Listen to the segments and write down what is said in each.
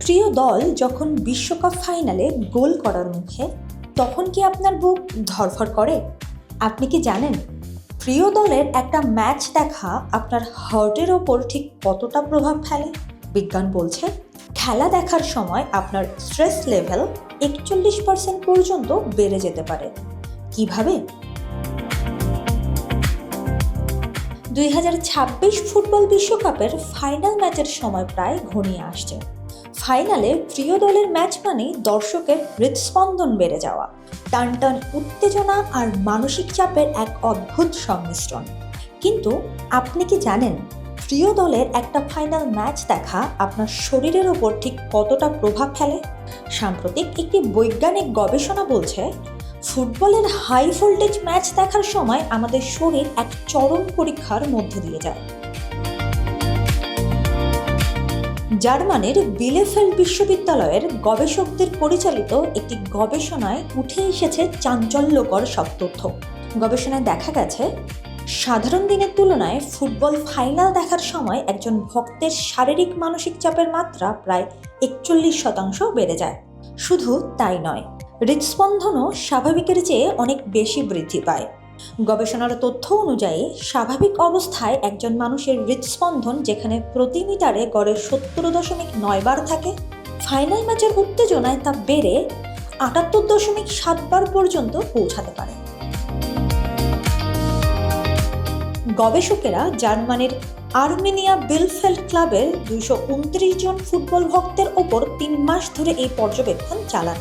প্রিয় দল যখন বিশ্বকাপ ফাইনালে গোল করার মুখে, তখন কি আপনার বুক ধড়ফড় করে? আপনি কি জানেন প্রিয় দলের একটা ম্যাচ দেখা আপনার হার্টের ওপর ঠিক কতটা প্রভাব ফেলে? বিজ্ঞান বলছে খেলা দেখার সময় আপনার স্ট্রেস লেভেল 41% পর্যন্ত বেড়ে যেতে পারে। কিভাবে? 2026 ফুটবল বিশ্বকাপের ফাইনাল ম্যাচের সময় প্রায় ঘনিয়ে আসছে। ফাইনালে প্রিয় দলের ম্যাচ মানেই দর্শকের হৃদস্পন্দন বেড়ে যাওয়া, টানটান উত্তেজনা আর মানসিক চাপের এক অদ্ভুত সংমিশ্রণ। কিন্তু আপনি কি জানেন প্রিয় দলের একটা ফাইনাল ম্যাচ দেখা আপনার শরীরের ওপর ঠিক কতটা প্রভাব ফেলে? সাম্প্রতিক একটি বৈজ্ঞানিক গবেষণা বলছে ফুটবলের হাই ভোল্টেজ ম্যাচ দেখার সময় আমাদের শরীর এক চরম পরীক্ষার মধ্য দিয়ে যায়। জার্মানির বিলেফেল্ড বিশ্ববিদ্যালয়ের গবেষকদের পরিচালিত একটি গবেষণায় উঠে এসেছে চাঞ্চল্যকর সব তথ্য। গবেষণায় দেখা গেছে সাধারণ দিনের তুলনায় ফুটবল ফাইনাল দেখার সময় একজন ভক্তের শারীরিক মানসিক চাপের মাত্রা প্রায় 41% বেড়ে যায়। শুধু তাই নয়, হৃদস্পন্দনও স্বাভাবিকের চেয়ে অনেক বেশি বৃদ্ধি পায়। গবেষণার তথ্য অনুযায়ী স্বাভাবিক অবস্থায় একজন মানুষের হৃদস্পন্দন যেখানে প্রতি মিটারে গড়ে 70.9 বার থাকে, ফাইনাল ম্যাচের উত্তেজনায় তা বেড়ে 78.7 বার পর্যন্ত পৌঁছাতে পারে। গবেষকেরা জার্মানির আর্মেনিয়া বিলফেল্ড ক্লাবের 229 জন ফুটবল ভক্তের ওপর 3 মাস ধরে এই পর্যবেক্ষণ চালান।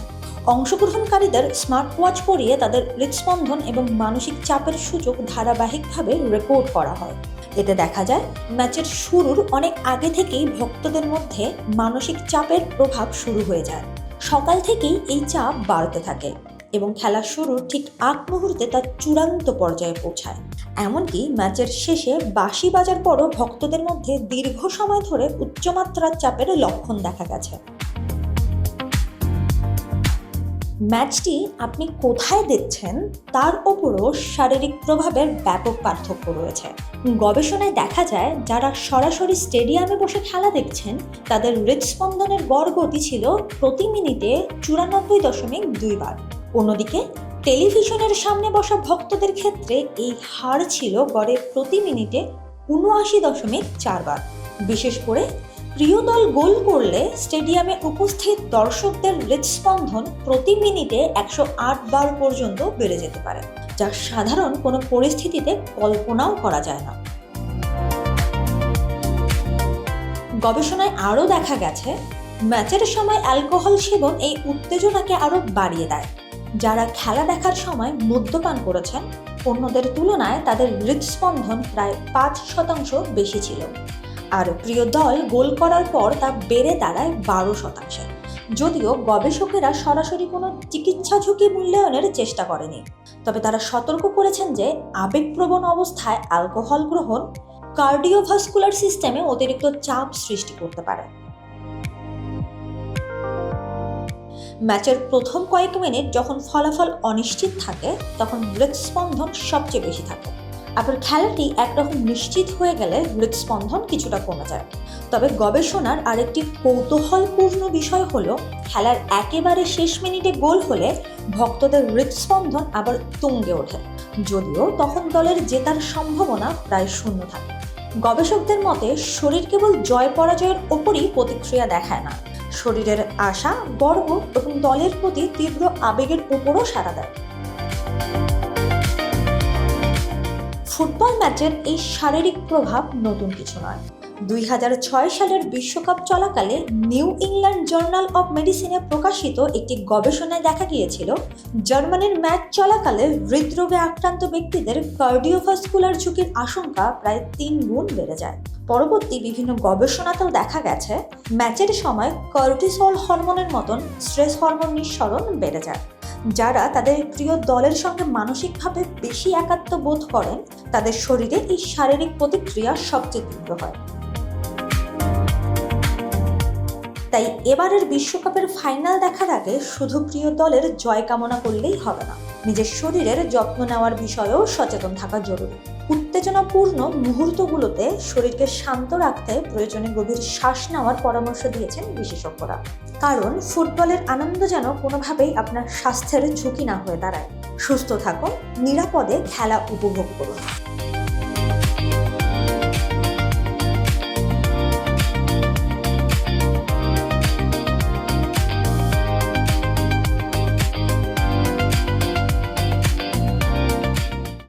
অংশগ্রহণকারীদের স্মার্ট ওয়াচ পরিয়ে তাদের হৃদস্পন্দন এবং মানসিক চাপের সূচক ধারাবাহিকভাবে রেকর্ড করা হয়। এতে দেখা যায় ম্যাচের শুরুর অনেক আগে থেকেই ভক্তদের মধ্যে মানসিক চাপের প্রভাব শুরু হয়ে যায়। সকাল থেকেই এই চাপ বাড়তে থাকে এবং খেলা শুরুর ঠিক আগ মুহূর্তে তার চূড়ান্ত পর্যায়ে পৌঁছায়। এমনকি ম্যাচের শেষে বাঁশি বাজার পরও ভক্তদের মধ্যে দীর্ঘ সময় ধরে উচ্চমাত্রার চাপের লক্ষণ দেখা গেছে। ম্যাচটি আপনি কোথায় দেখছেন তার ওপরও শারীরিক প্রভাবের ব্যাপক পার্থক্য রয়েছে। গবেষণায় দেখা যায় যারা সরাসরি স্টেডিয়ামে বসে খেলা দেখছেন তাদের হৃদস্পন্দনের গড় গতি ছিল প্রতি মিনিটে 94.2 বার। অন্যদিকে টেলিভিশনের সামনে বসা ভক্তদের ক্ষেত্রে এই হার ছিল গড়ে প্রতি মিনিটে 79.4 বার। বিশেষ করে প্রিয় দল গোল করলে স্টেডিয়ামে উপস্থিত দর্শকদের হৃদস্পন্দন প্রতি মিনিটে 108 বার পর্যন্ত বেড়ে যেতে পারে, যা সাধারণ কোনো পরিস্থিতিতে কল্পনাও করা যায় না। গবেষণায় আরও দেখা গেছে ম্যাচের সময় অ্যালকোহল সেবন এই উত্তেজনাকে আরও বাড়িয়ে দেয়। যারা খেলা দেখার সময় মদ্যপান করেছেন অন্যদের তুলনায় তাদের হৃদস্পন্দন প্রায় 5% বেশি ছিল, আর প্রিয় দল গোল করার পর তা বেড়ে দাঁড়ায় 12%। যদিও গবেষকেরা সরাসরি কোনো চিকিৎসা ঝুঁকি মূল্যায়নের চেষ্টা করেনি, তবে তারা সতর্ক করেছেন যে আবেগপ্রবণ অবস্থায় অ্যালকোহল গ্রহণ কার্ডিওভাস্কুলার সিস্টেমে অতিরিক্ত চাপ সৃষ্টি করতে পারে। ম্যাচের প্রথম কয়েক মিনিট যখন ফলাফল অনিশ্চিত থাকে তখন হৃদস্পন্দন সবচেয়ে বেশি থাকে। আবার খেলাটি একরকম নিশ্চিত হয়ে গেলে হৃদস্পন্দন কিছুটা কমে যায়। তবে গবেষণার আরেকটি কৌতূহলপূর্ণ বিষয় হলো খেলার একেবারে শেষ মিনিটে গোল হলে ভক্তদের হৃদস্পন্দন আবার তুঙ্গে ওঠে, যদিও তখন দলের জেতার সম্ভাবনা প্রায় শূন্য থাকে। গবেষকদের মতে শরীর কেবল জয় পরাজয়ের ওপরই প্রতিক্রিয়া দেখায় না, শরীরের আশা, গর্ব এবং দলের প্রতি তীব্র আবেগের উপরও সাড়া দেয়। ফুটবল ম্যাচের এই শারীরিক প্রভাব নতুন কিছু নয়। 2006 সালের বিশ্বকাপ চলাকালে নিউ ইংল্যান্ড জার্নাল অব মেডিসিনে প্রকাশিত একটি গবেষণায় দেখা গিয়েছিল জার্মানির ম্যাচ চলাকালে হৃদরোগে আক্রান্ত ব্যক্তিদের কার্ডিওভাস্কুলার ঝুঁকির আশঙ্কা প্রায় 3 গুণ বেড়ে যায়। পরবর্তী বিভিন্ন গবেষণাতেও দেখা গেছে ম্যাচের সময় কর্টিসল হরমোনের মতন স্ট্রেস হরমোন নিঃসরণ বেড়ে যায়। যারা তাদের প্রিয় দলের সঙ্গে মানসিকভাবে বেশি একাত্ম বোধ করেন তাদের শরীরে এই শারীরিক প্রতিক্রিয়া সবচেয়ে তীব্র হয়। তাই এবারের বিশ্বকাপের ফাইনাল দেখার আগে শুধু প্রিয় দলের জয় কামনা করলেই হবে না, নিজের শরীরের যত্ন নেওয়ার বিষয়েও সচেতন থাকা জরুরি। উত্তেজনাপূর্ণ মুহূর্তগুলোতে শরীরকে শান্ত রাখতে প্রয়োজনে গভীর শ্বাস নেওয়ার পরামর্শ দিয়েছেন বিশেষজ্ঞরা। কারণ ফুটবলের আনন্দ যেন কোনোভাবেই আপনার স্বাস্থ্যের ঝুঁকি না হয়ে দাঁড়ায়। সুস্থ থাকুন, নিরাপদে খেলা উপভোগ করুন।